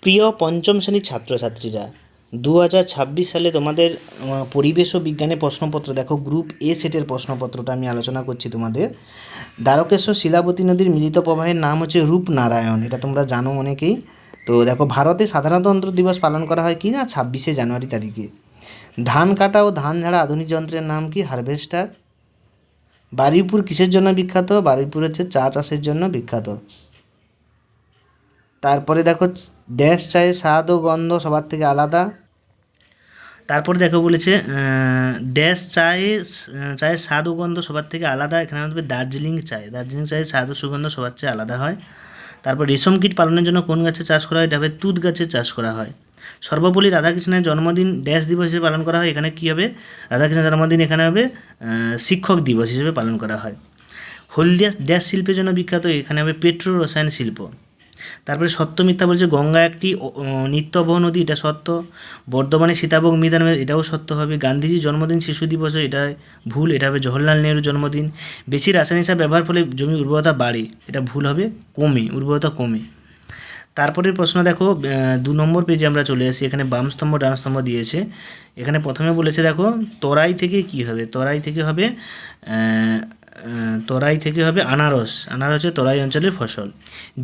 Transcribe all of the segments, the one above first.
প্রিয় পঞ্চম শ্রেণীর ছাত্রছাত্রীরা, 2026 সালে তোমাদের পরিবেশ ও বিজ্ঞানের প্রশ্নপত্র দেখো, গ্রুপ এ সেটের প্রশ্নপত্রটা আমি আলোচনা করছি তোমাদের। দ্বারকেশ্বর শিলাবতী নদীর মিলিত প্রবাহের নাম হচ্ছে রূপনারায়ণ, এটা তোমরা জানো অনেকেই। তো দেখো, ভারতে সাধারণতন্ত্র দিবস পালন করা হয় কি না, 26শে জানুয়ারি তারিখে। ধান কাটা ও ধান ঝাড়া আধুনিক যন্ত্রের নাম কি, হারভেস্টার। বারুইপুর কিসের জন্য বিখ্যাত, বারুইপুর হচ্ছে চা চাষের জন্য বিখ্যাত। তারপরে দেখো, দেশ চায়ের স্বাদ ও গন্ধ সবার থেকে আলাদা। তারপরে দেখো বলেছে দেশ চায়ের স্বাদ ও গন্ধ সবার থেকে আলাদা, এখানে হবে দার্জিলিং চায়ের স্বাদ ও সুগন্ধ সবার চেয়ে আলাদা হয়। তারপর রেশম কীট পালনের জন্য কোন গাছের চাষ করা হয়, এটা হবে তুঁত গাছের চাষ করা হয়। সর্বপল্লী রাধাকৃষ্ণের জন্মদিন ড্যাশ দিবস হিসেবে পালন করা হয়, এখানে কী হবে, রাধাকৃষ্ণের জন্মদিন এখানে হবে শিক্ষক দিবস হিসেবে পালন করা হয়। হলদিয়া ড্যাশ শিল্পের জন্য বিখ্যাত, এখানে হবে পেট্রো রসায়ন শিল্প। তারপরে সত্য মিথ্যা বলছে, গঙ্গা একটি নিত্যবহ নদী, এটা সত্য। বর্ধমানে সীতাভোগ মিধান, এটাও সত্য হবে। গান্ধীজির জন্মদিন শিশু দিবস, এটা ভুল, এটা হবে জওহরলাল নেহরুর জন্মদিন। বেশি রাসায়নিক সার ব্যবহার ফলে জমির উর্বরতা বাড়ে, এটা ভুল হবে, উর্বরতা কমে। তারপরের প্রশ্ন দেখো, 2 নম্বর পেজে আমরা চলে আসি, এখানে বাম স্তম্ভ ডান স্তম্ভ দিয়েছে। এখানে প্রথমে বলেছে দেখো, তরাই থেকে কি হবে, তরাই থেকে হবে আনারস হচ্ছে তরাই অঞ্চলের ফসল।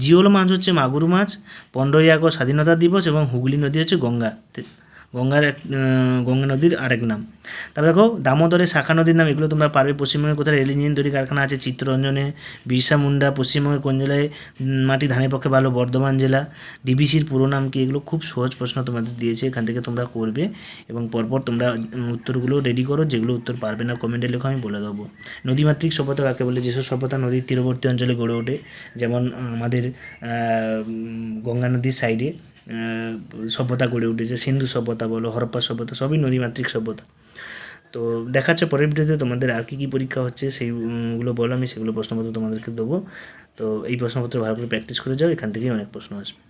জিওল মাছ হচ্ছে মাগুর মাছ। 15ই আগস্ট স্বাধীনতা দিবস, এবং হুগলি নদী হচ্ছে গঙ্গা নদীর আরেক নাম। তারপর দেখো, দামোদরের শাখা নদীর নাম, এগুলো তোমরা পারবে। পশ্চিমবঙ্গে কোথায় রেল ইঞ্জিন তৈরি কারখানা আছে, চিত্তরঞ্জনে। বিরসা মুন্ডা পশ্চিমবঙ্গের কোন জেলায় মাটি ধানের পক্ষে ভালো, বর্ধমান জেলা। ডিবিসির পুরো নাম কি, এগুলো খুব সহজ প্রশ্ন তোমাদের দিয়েছে, এখান থেকে তোমরা করবে এবং পরপর তোমরা উত্তরগুলো রেডি করো, যেগুলো উত্তর পারবে না কমেন্টে লেখো, আমি বলে দেবো। নদীমাতৃক সভ্যতা কাকে বলে, যেসব সভ্যতা নদীর তীরবর্তী অঞ্চলে গড়ে ওঠে, যেমন আমাদের গঙ্গা নদীর সাইডে সভ্যতা গড়ে উঠেছে, সিন্ধু সভ্যতা বলো, হরপ্পা সভ্যতা, সবই নদীমাতৃক সভ্যতা। তো দেখা যাচ্ছে পরের ভিডিওতে তোমাদের আর কী পরীক্ষা হচ্ছে সেইগুলো বলো, আমি সেগুলো প্রশ্নপত্র তোমাদেরকে দেবো। তো এই প্রশ্নপত্র ভালো করে প্র্যাকটিস করে যাও, এখান থেকেই অনেক প্রশ্ন আসবে।